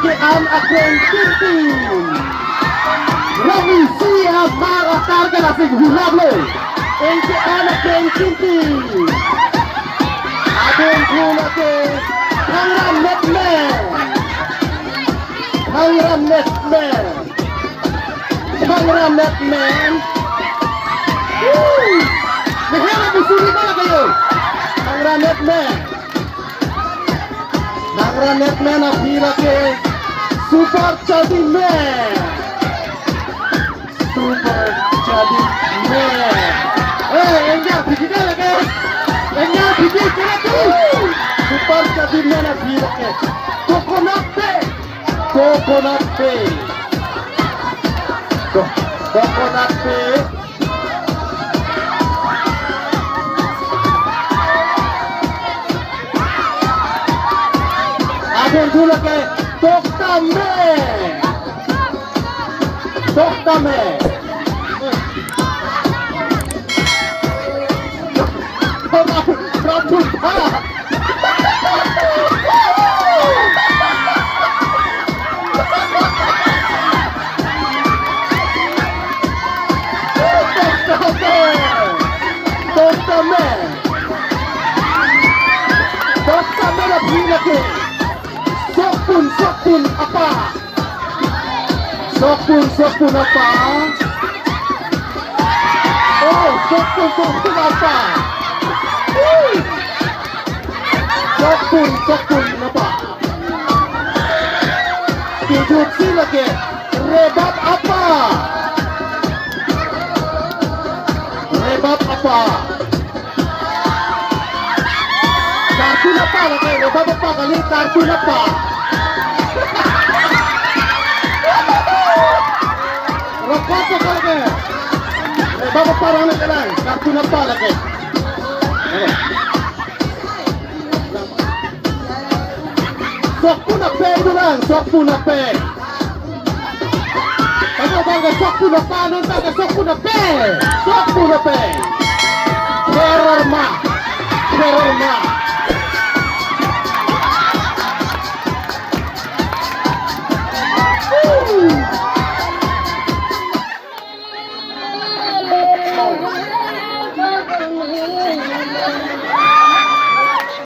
Engkean aking tintin. Rami siap mengatarkan asing hulable. Engkean aking tintin. Adon kulake Hangram Netman. Hangram Netman. Hangram Netman. Mahirap busuri pala kayo. Hangram Netman. Hangram Netman apira ke Super Jadi Man. Super Jadi Man. Enggak bikin lagi. Enggak bikin lagi. Super Jadi Man apira ke Coconut Bay. Coconut Bay. Coconut Bay. Adon dulu ke Toktame. Toktame. Prabuddha. Toktame. Toktame na pinake. Sokpun apa? Sokpun apa? Oh, sokpun apa? Sokpun apa? Tidur lagi. Rebab apa? Rebab apa? Kartun apa lagi? Rebab apa kali? Kartun apa? Rokok apa lagi? Rebab apa lagi? Kartun apa lagi? Sokpun apa itu lang? Sokpun apa? Ano bang sokpun apa? Ano bang sokpun apa? Sokpun apa? Teror ma.